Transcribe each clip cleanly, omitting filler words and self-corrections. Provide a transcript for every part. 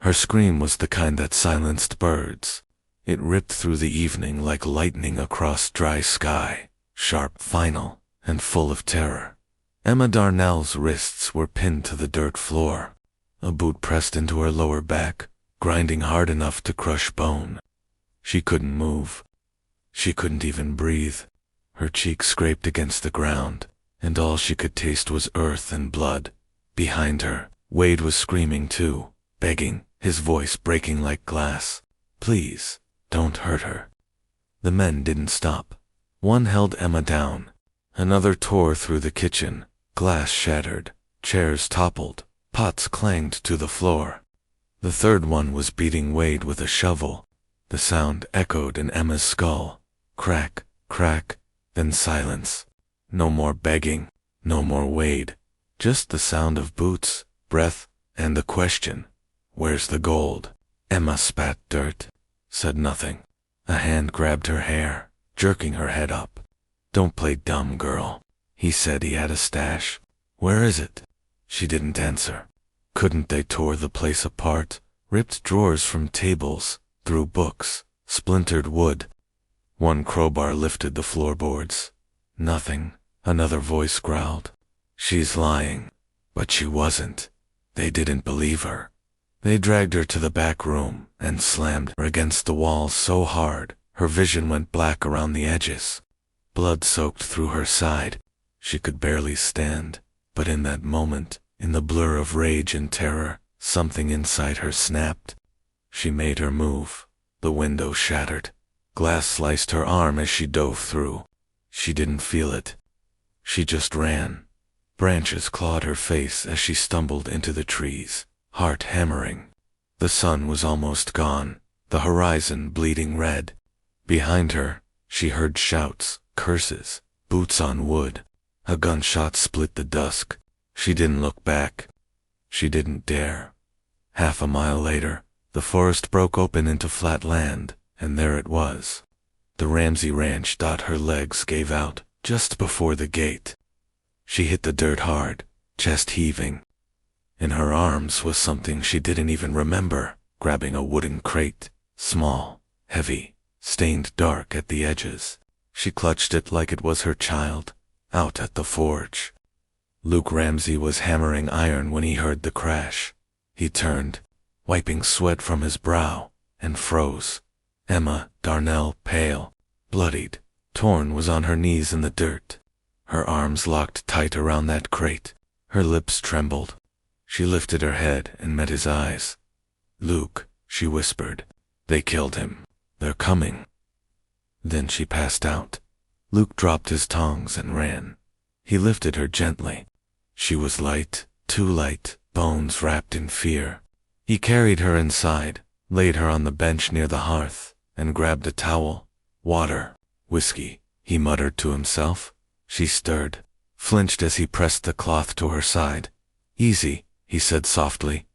Her scream was the kind that silenced birds. It ripped through the evening like lightning across dry sky, sharp, final, and full of terror. Emma Darnell's wrists were pinned to the dirt floor, a boot pressed into her lower back, grinding hard enough to crush bone. She couldn't move. She couldn't even breathe. Her cheek scraped against the ground, and all she could taste was earth and blood. Behind her, Wade was screaming too, begging, his voice breaking like glass. Please, don't hurt her. The men didn't stop. One held Emma down. Another tore through the kitchen. Glass shattered. Chairs toppled. Pots clanged to the floor. The third one was beating Wade with a shovel. The sound echoed in Emma's skull. Crack, crack, then silence. No more begging. No more Wade. Just the sound of boots, breath, and the question, "Where's the gold?" Emma spat dirt, said nothing. A hand grabbed her hair, jerking her head up. "Don't play dumb, girl." He said he had a stash. "Where is it?" She didn't answer. Couldn't they tore the place apart, ripped drawers from tables, threw books, splintered wood? One crowbar lifted the floorboards. "Nothing," another voice growled. "She's lying." But she wasn't. They didn't believe her. They dragged her to the back room and slammed her against the wall so hard her vision went black around the edges. Blood soaked through her side. She could barely stand, but in that moment, in the blur of rage and terror, something inside her snapped. She made her move. The window shattered. Glass sliced her arm as she dove through. She didn't feel it. She just ran. Branches clawed her face as she stumbled into the trees, heart hammering. The sun was almost gone, the horizon bleeding red. Behind her, she heard shouts, curses, boots on wood. A gunshot split the dusk. She didn't look back. She didn't dare. Half a mile later, the forest broke open into flat land, and there it was. The Ramsey Ranch. Her legs gave out just before the gate. She hit the dirt hard, chest heaving. In her arms was something she didn't even remember, grabbing a wooden crate, small, heavy, stained dark at the edges. She clutched it like it was her child, out at the forge. Luke Ramsey was hammering iron when he heard the crash. He turned, wiping sweat from his brow, and froze. Emma Darnell, pale, bloodied, torn, was on her knees in the dirt. Her arms locked tight around that crate. Her lips trembled. She lifted her head and met his eyes. "Luke," she whispered. "They killed him. They're coming." Then she passed out. Luke dropped his tongs and ran. He lifted her gently. She was light, too light, bones wrapped in fear. He carried her inside, laid her on the bench near the hearth, and grabbed a towel. "Water, whiskey," he muttered to himself. She stirred, flinched as he pressed the cloth to her side. "Easy," he said softly.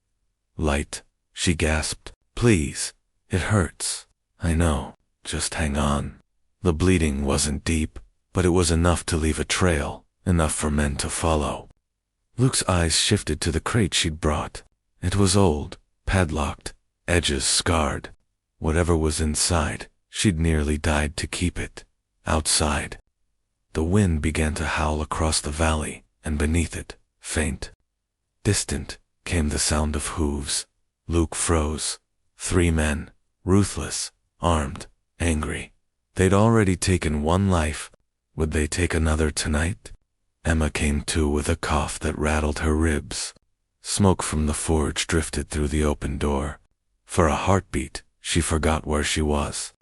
"Light," she gasped. "Please. It hurts. I know. Just hang on." The bleeding wasn't deep, but it was enough to leave a trail, enough for men to follow. Luke's eyes shifted to the crate she'd brought. It was old, padlocked, edges scarred. Whatever was inside, she'd nearly died to keep it. Outside. The wind began to howl across the valley, and beneath it, faint, distant, came the sound of hooves. Luke froze. 3 men, ruthless, armed, angry. They'd already taken one life. Would they take another tonight? Emma came to with a cough that rattled her ribs. Smoke from the forge drifted through the open door. For a heartbeat, she forgot where she was.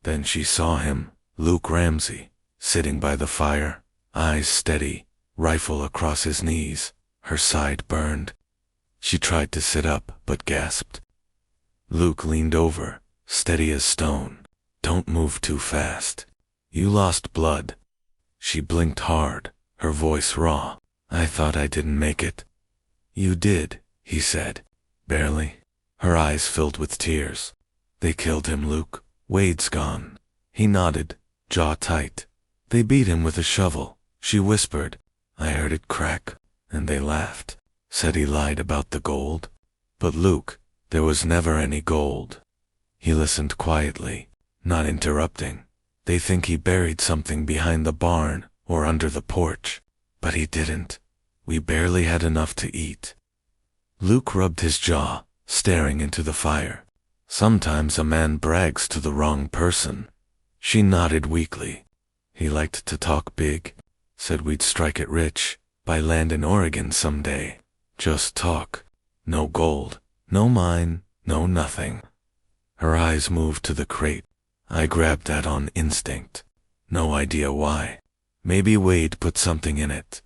Then she saw him, Luke Ramsey, sitting by the fire, eyes steady, rifle across his knees. Her side burned. She tried to sit up, but gasped. Luke leaned over, steady as stone. "Don't move too fast. You lost blood." She blinked hard, her voice raw. "I thought I didn't make it." "You did," he said. "Barely." Her eyes filled with tears. "They killed him, Luke. Wade's gone." He nodded, jaw tight. "They beat him with a shovel," she whispered. "I heard it crack, and they laughed. Said he lied about the gold. But Luke, There was never any gold. He listened quietly, not interrupting. They think he buried something behind the barn or under the porch, but he didn't. We barely had enough to eat. Luke rubbed his jaw, staring into the fire. Sometimes a man brags to the wrong person. She nodded weakly. He liked to talk big. Said we'd strike it rich, buy land in Oregon someday. Just talk. No gold, no mine, no nothing. Her eyes moved to the crate. I grabbed that on instinct. No idea why. Maybe Wade put something in it.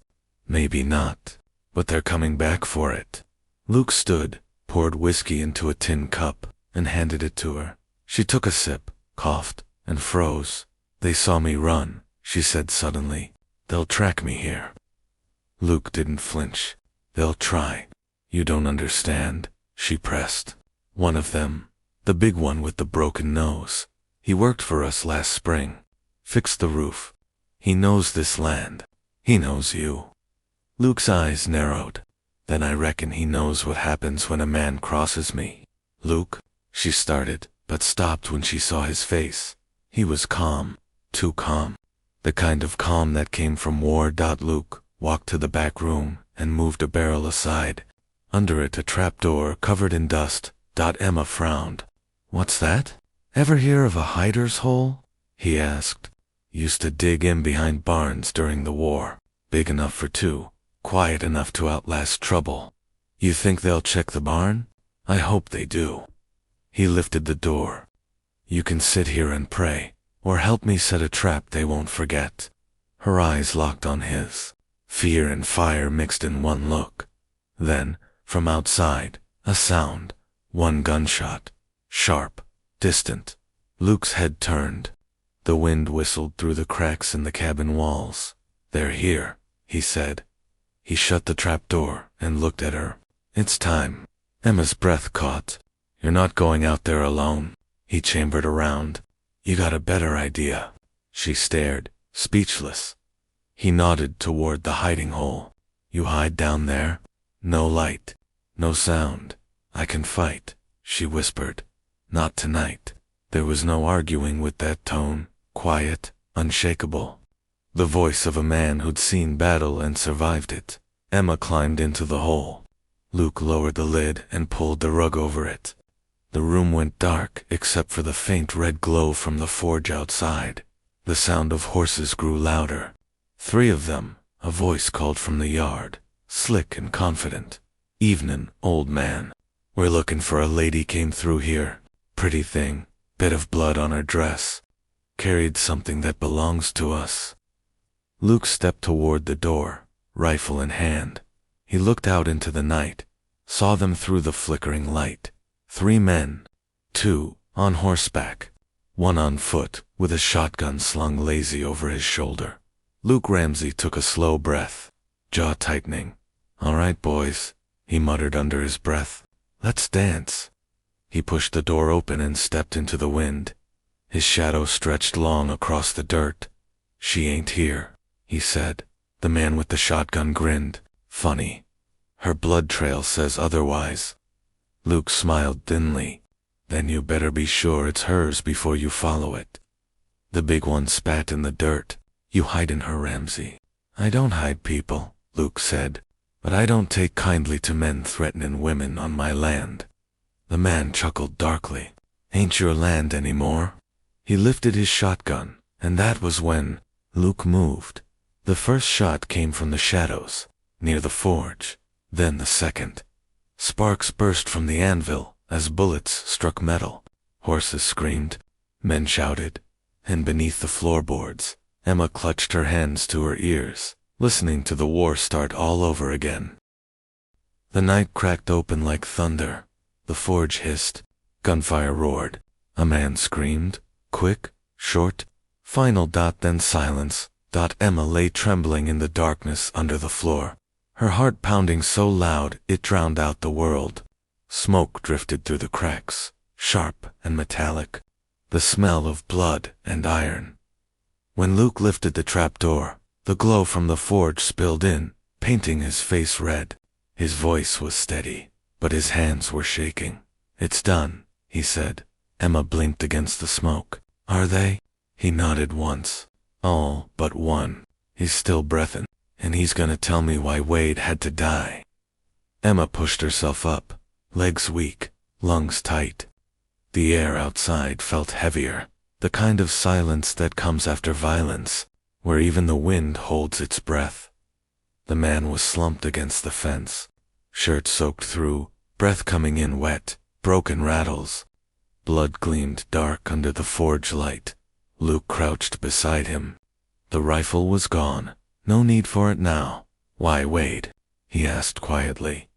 Maybe not. But they're coming back for it. Luke stood, poured whiskey into a tin cup, and handed it to her. She took a sip, coughed, and froze. They saw me run, she said suddenly. They'll track me here. Luke didn't flinch. They'll try. You don't understand, she pressed. One of them, the big one with the broken nose. He worked for us last spring. Fixed the roof. He knows this land. He knows you. Luke's eyes narrowed. Then I reckon he knows what happens when a man crosses me. Luke, she started, but stopped when she saw his face. He was calm, too calm. The kind of calm that came from war. Luke walked to the back room and moved a barrel aside. Under it a trapdoor covered in dust. Emma frowned. What's that? Ever hear of a hider's hole? He asked. Used to dig in behind barns during the war. Big enough for two, quiet enough to outlast trouble. You think they'll check the barn? I hope they do. He lifted the door. You can sit here and pray, or help me set a trap they won't forget. Her eyes locked on his. Fear and fire mixed in one look. Then, from outside, a sound. One gunshot. Sharp. Distant. Luke's head turned. The wind whistled through the cracks in the cabin walls. They're here, he said. He shut the trapdoor and looked at her. It's time. Emma's breath caught. You're not going out there alone. He chambered around. You got a better idea. She stared, speechless. He nodded toward the hiding hole. You hide down there? No light. No sound. I can fight, she whispered. Not tonight. There was no arguing with that tone, quiet, unshakable. The voice of a man who'd seen battle and survived it. Emma climbed into the hole. Luke lowered the lid and pulled the rug over it. The room went dark except for the faint red glow from the forge outside. The sound of horses grew louder. 3 of them, a voice called from the yard, slick and confident. Evenin', old man. We're looking for a lady came through here. Pretty thing, bit of blood on her dress. Carried something that belongs to us. Luke stepped toward the door, rifle in hand. He looked out into the night, saw them through the flickering light. 3 men. 2, on horseback. 1 on foot, with a shotgun slung lazy over his shoulder. Luke Ramsey took a slow breath, jaw tightening. All right, boys, he muttered under his breath. Let's dance. He pushed the door open and stepped into the wind. His shadow stretched long across the dirt. She ain't here, he said. The man with the shotgun grinned. Funny. Her blood trail says otherwise. Luke smiled thinly. Then you better be sure it's hers before you follow it. The big one spat in the dirt. You hide in her, Ramsey. I don't hide people, Luke said. But I don't take kindly to men threatening women on my land. The man chuckled darkly. Ain't your land anymore? He lifted his shotgun, and that was when Luke moved. The first shot came from the shadows, near the forge, then the second. Sparks burst from the anvil as bullets struck metal. Horses screamed, men shouted, and beneath the floorboards, Emma clutched her hands to her ears, listening to the war start all over again. The night cracked open like thunder. The forge hissed. Gunfire roared. A man screamed. Quick, short, final. Then silence. Emma lay trembling in the darkness under the floor, her heart pounding so loud it drowned out the world. Smoke drifted through the cracks, sharp and metallic, the smell of blood and iron. When Luke lifted the trapdoor, the glow from the forge spilled in, painting his face red. His voice was steady, but his hands were shaking. It's done, he said. Emma blinked against the smoke. Are they? He nodded once. All but one. He's still breathing, and he's gonna tell me why Wade had to die. Emma pushed herself up, legs weak, lungs tight. The air outside felt heavier, the kind of silence that comes after violence, where even the wind holds its breath. The man was slumped against the fence, shirt soaked through, breath coming in wet, broken rattles. Blood gleamed dark under the forge light. Luke crouched beside him. The rifle was gone. No need for it now. Why Wade? He asked quietly.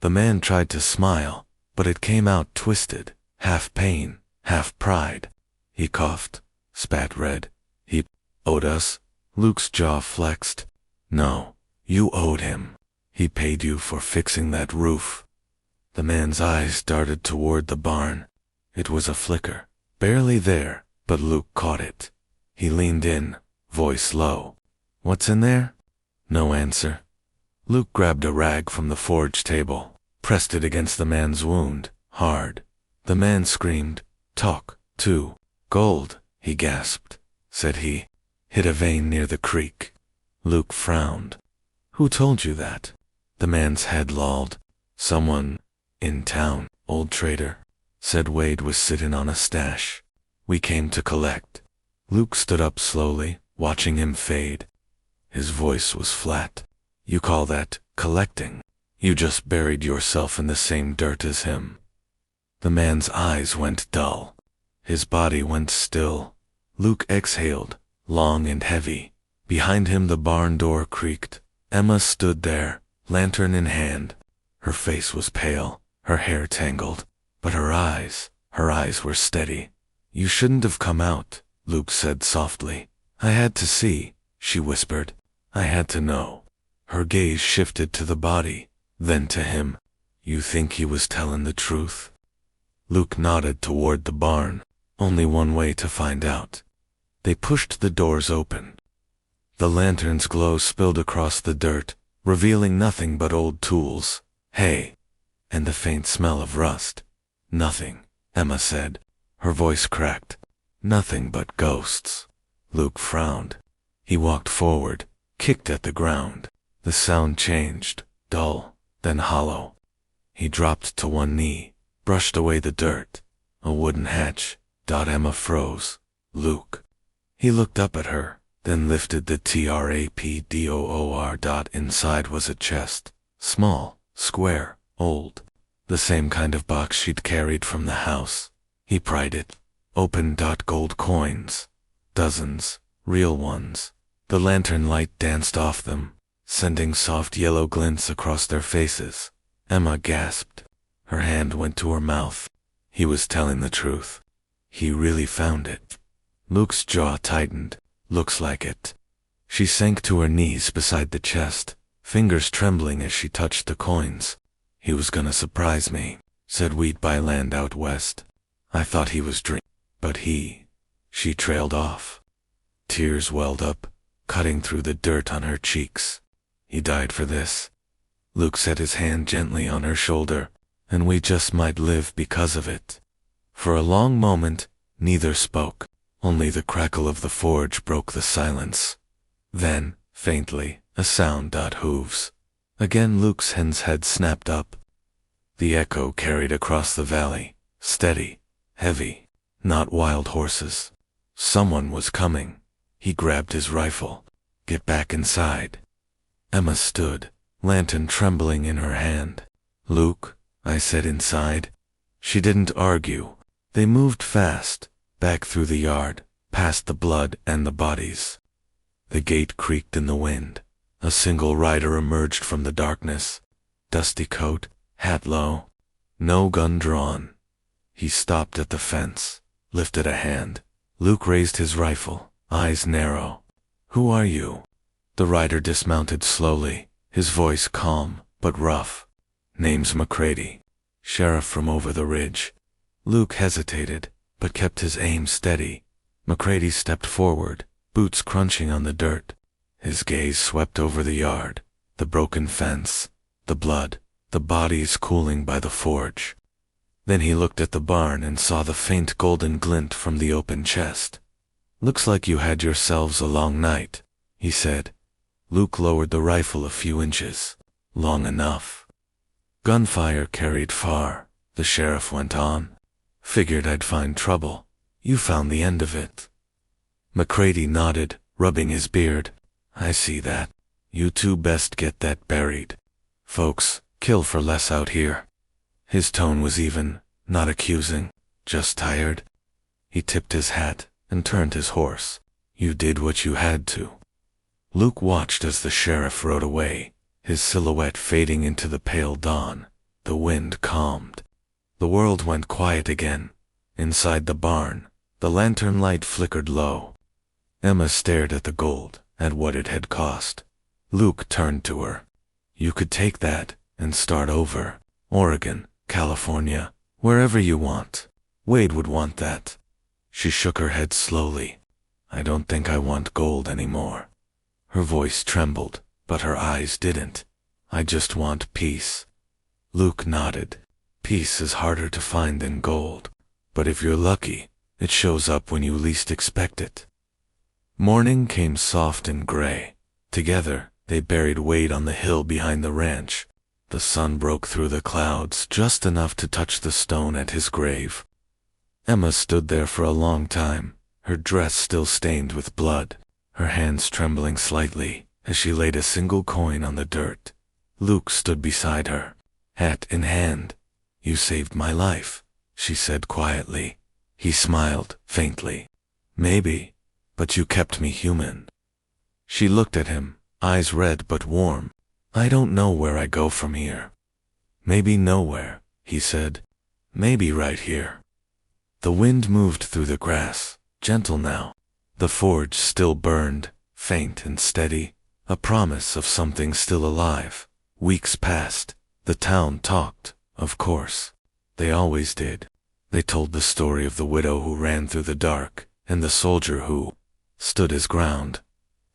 The man tried to smile, but it came out twisted, half pain, half pride. He coughed, spat red. He owed us? Luke's jaw flexed. No, you owed him. He paid you for fixing that roof. The man's eyes darted toward the barn. It was a flicker, barely there, but Luke caught it. He leaned in, voice low. What's in there? No answer. Luke grabbed a rag from the forge table, pressed it against the man's wound, hard. The man screamed, Talk, too. Gold, he gasped. Said he. Hit a vein near the creek. Luke frowned. Who told you that? The man's head lolled. Someone in town, old trader. Said Wade was sitting on a stash. We came to collect. Luke stood up slowly, watching him fade. His voice was flat. You call that collecting? You just buried yourself in the same dirt as him. The man's eyes went dull. His body went still. Luke exhaled, long and heavy. Behind him the barn door creaked. Emma stood there, lantern in hand. Her face was pale, her hair tangled, but her eyes were steady. You shouldn't have come out, Luke said softly. I had to see, she whispered. I had to know. Her gaze shifted to the body, then to him. You think he was telling the truth? Luke nodded toward the barn. Only one way to find out. They pushed the doors open. The lantern's glow spilled across the dirt, revealing nothing but old tools, hay, and the faint smell of rust. Nothing, Emma said. Her voice cracked. Nothing but ghosts. Luke frowned. He walked forward, kicked at the ground. The sound changed, dull, then hollow. He dropped to one knee, brushed away the dirt. A wooden hatch. Emma froze. Luke. He looked up at her, then lifted the trapdoor. Inside was a chest. Small, square, old. The same kind of box she'd carried from the house. He pried it. Open. Gold coins. Dozens, real ones. The lantern light danced off them, sending soft yellow glints across their faces. Emma gasped. Her hand went to her mouth. He was telling the truth. He really found it. Luke's jaw tightened. Looks like it. She sank to her knees beside the chest, fingers trembling as she touched the coins. He was gonna surprise me, said we'd buy land out west. I thought he was drinking, but she trailed off. Tears welled up, cutting through the dirt on her cheeks. He died for this. Luke set his hand gently on her shoulder, and we just might live because of it. For a long moment, neither spoke. Only the crackle of the forge broke the silence. Then, faintly, a sound. Hooves. Again Luke's head snapped up. The echo carried across the valley, steady, heavy, not wild horses. Someone was coming. He grabbed his rifle. Get back inside. Emma stood, lantern trembling in her hand. Luke, I said inside. She didn't argue. They moved fast, back through the yard, past the blood and the bodies. The gate creaked in the wind. A single rider emerged from the darkness. Dusty coat, hat low, no gun drawn. He stopped at the fence, lifted a hand. Luke raised his rifle, eyes narrow. Who are you? The rider dismounted slowly, his voice calm but rough. Name's McCready, sheriff from over the ridge. Luke hesitated, but kept his aim steady. McCready stepped forward, boots crunching on the dirt. His gaze swept over the yard, the broken fence, the blood, the bodies cooling by the forge. Then he looked at the barn and saw the faint golden glint from the open chest. "Looks like you had yourselves a long night," he said. Luke lowered the rifle a few inches. "Long enough." "Gunfire carried far," the sheriff went on. "Figured I'd find trouble. You found the end of it." McCready nodded, rubbing his beard. "I see that. You two best get that buried. Folks, kill for less out here." His tone was even, not accusing, just tired. He tipped his hat and turned his horse. "You did what you had to." Luke watched as the sheriff rode away, his silhouette fading into the pale dawn. The wind calmed. The world went quiet again. Inside the barn, the lantern light flickered low. Emma stared at the gold, at what it had cost. Luke turned to her. "You could take that and start over. Oregon, California, wherever you want. Wade would want that." She shook her head slowly. "I don't think I want gold anymore." Her voice trembled, but her eyes didn't. "I just want peace." Luke nodded. "Peace is harder to find than gold, but if you're lucky, it shows up when you least expect it." Morning came soft and gray. Together, they buried Wade on the hill behind the ranch. The sun broke through the clouds just enough to touch the stone at his grave. Emma stood there for a long time, her dress still stained with blood, her hands trembling slightly as she laid a single coin on the dirt. Luke stood beside her, hat in hand. "You saved my life," she said quietly. He smiled, faintly. "Maybe, but you kept me human." She looked at him, eyes red but warm. "I don't know where I go from here." "Maybe nowhere," he said. "Maybe right here." The wind moved through the grass, gentle now. The forge still burned, faint and steady, a promise of something still alive. Weeks passed. The town talked, of course. They always did. They told the story of the widow who ran through the dark, and the soldier who stood his ground.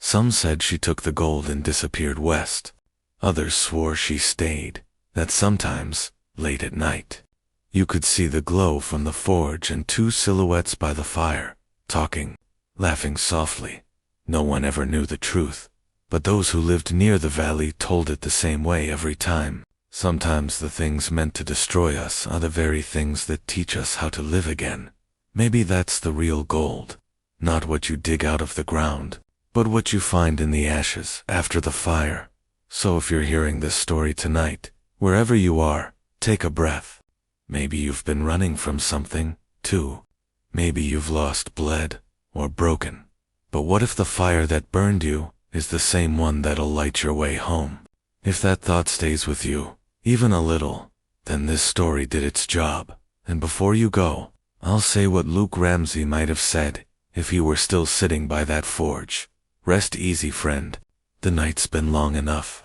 Some said she took the gold and disappeared west. Others swore she stayed, that sometimes, late at night, you could see the glow from the forge and two silhouettes by the fire, talking, laughing softly. No one ever knew the truth, but those who lived near the valley told it the same way every time. Sometimes the things meant to destroy us are the very things that teach us how to live again. Maybe that's the real gold. Not what you dig out of the ground, but what you find in the ashes after the fire. So if you're hearing this story tonight, wherever you are, take a breath. Maybe you've been running from something, too. Maybe you've lost, bled, or broken. But what if the fire that burned you is the same one that'll light your way home? If that thought stays with you, even a little, then this story did its job. And before you go, I'll say what Luke Ramsey might have said if he were still sitting by that forge. Rest easy, friend. The night's been long enough.